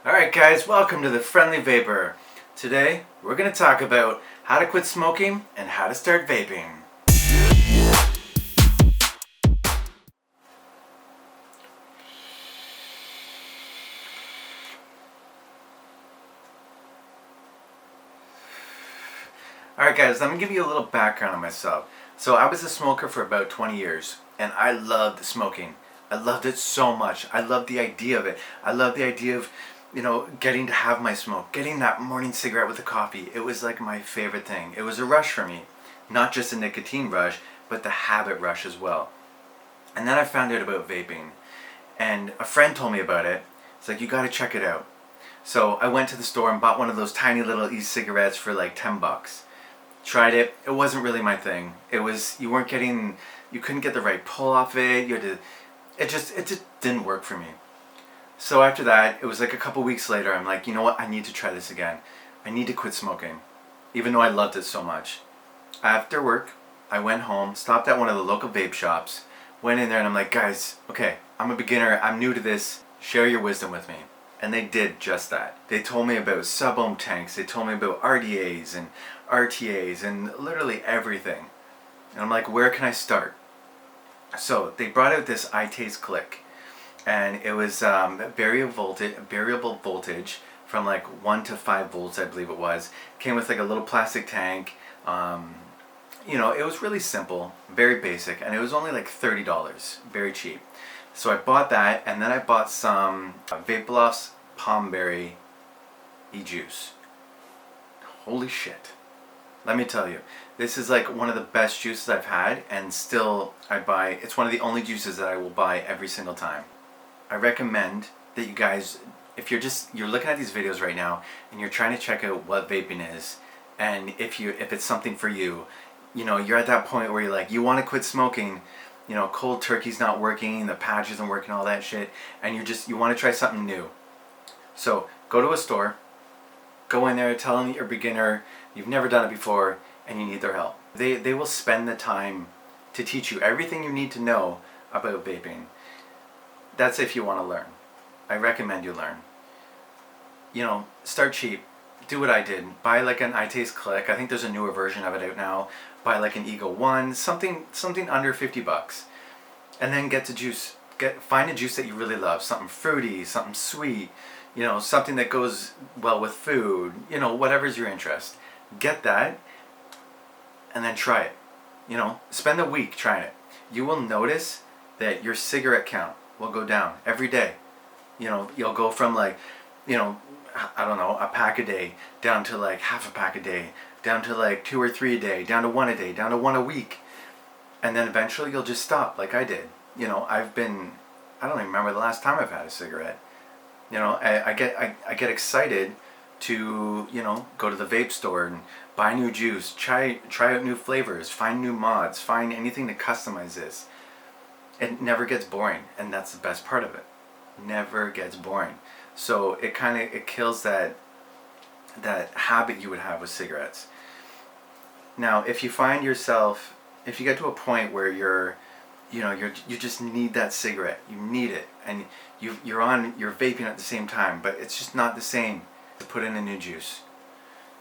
Alright guys, welcome to the Friendly Vapor. Today, we're going to talk about how to quit smoking and how to start vaping. Alright guys, let me give you a little background on myself. So I was a smoker for about 20 years and I loved smoking. I loved it so much. I loved the idea of it. I loved the idea of getting to have my smoke, getting that morning cigarette with the coffee. It was like my favorite thing. It was a rush for me. Not just a nicotine rush, but the habit rush as well. And then I found out about vaping. And a friend told me about it. It's like, you gotta check it out. So I went to the store and bought one of those tiny little e-cigarettes for like 10 bucks. Tried it. It wasn't really my thing. You couldn't get the right pull off it. It just didn't work for me. So after that, it was like a couple weeks later, I'm like, you know what, I need to try this again. I need to quit smoking, even though I loved it so much. After work, I went home, stopped at one of the local vape shops, went in there and I'm like, guys, okay, I'm a beginner, I'm new to this, share your wisdom with me. And they did just that. They told me about sub-ohm tanks, they told me about RDAs and RTAs and literally everything. And I'm like, where can I start? So they brought out this iTaste Click. And it was variable voltage from like 1 to 5 volts, I believe it was. Came with like a little plastic tank. It was really simple, very basic, and it was only like $30, very cheap. So I bought that, and then I bought some Vapeloft's Palmberry e-juice. Holy shit. Let me tell you, this is like one of the best juices I've had, and still it's one of the only juices that I will buy every single time. I recommend that you guys, if you're looking at these videos right now and you're trying to check out what vaping is, and if it's something for you, you're at that point where you're like, you want to quit smoking, cold turkey's not working, the patch isn't working, all that shit, and you want to try something new. So go to a store, go in there, tell them you're a beginner, you've never done it before, and you need their help. They will spend the time to teach you everything you need to know about vaping. That's if you want to learn. I recommend you learn. Start cheap. Do what I did. Buy like an iTaste Click. I think there's a newer version of it out now. Buy like an Eagle 1, something under 50 bucks. And then get to juice. Find a juice that you really love. Something fruity, something sweet, something that goes well with food, whatever's your interest. Get that and then try it. Spend a week trying it. You will notice that your cigarette count will go down every day. You'll go from like, a pack a day down to like half a pack a day, down to like 2 or 3 a day, down to 1 a day, down to 1 a week. And then eventually you'll just stop like I did. I don't even remember the last time I've had a cigarette. I get excited to, go to the vape store and buy new juice, try out new flavors, find new mods, find anything to customize this. It never gets boring, and that's the best part of it. Never gets boring. So it kills that habit you would have with cigarettes. Now, if you get to a point where you just need that cigarette, you need it, and you're vaping at the same time, but it's just not the same to put in a new juice.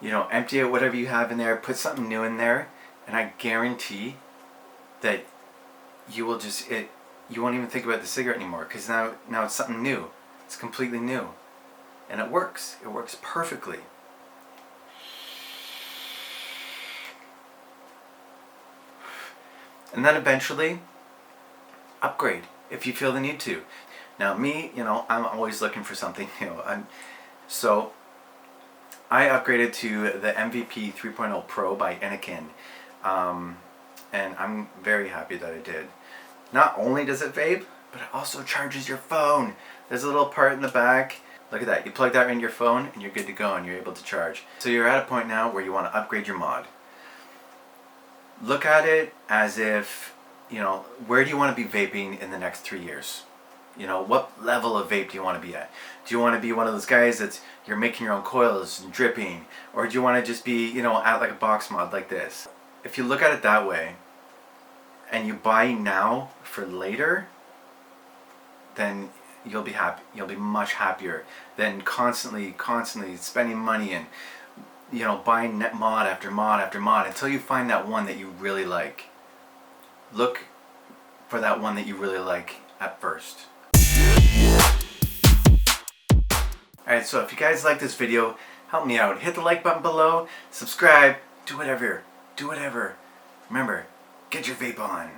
Empty out whatever you have in there, put something new in there, and I guarantee that you won't even think about the cigarette anymore, because now it's something new. It's completely new. And it works. It works perfectly. And then eventually, upgrade if you feel the need to. Now me, I'm always looking for something new. So I upgraded to the MVP 3.0 Pro by Anakin. And I'm very happy that I did. Not only does it vape, but it also charges your phone. There's a little part in the back. Look at that. You plug that into your phone and you're good to go and you're able to charge. So you're at a point now where you want to upgrade your mod. Look at it as if, where do you want to be vaping in the next 3 years? What level of vape do you want to be at? Do you want to be one of those guys you're making your own coils and dripping? Or do you want to just be, at like a box mod like this? If you look at it that way, and you buy now for later, then you'll be happy. You'll be much happier than constantly spending money and, you know, buying net mod after mod after mod until you find that one that you really like. Look for that one that you really like at first. Alright, so if you guys like this video, help me out. Hit the like button below, subscribe, do whatever. Remember, get your vape on.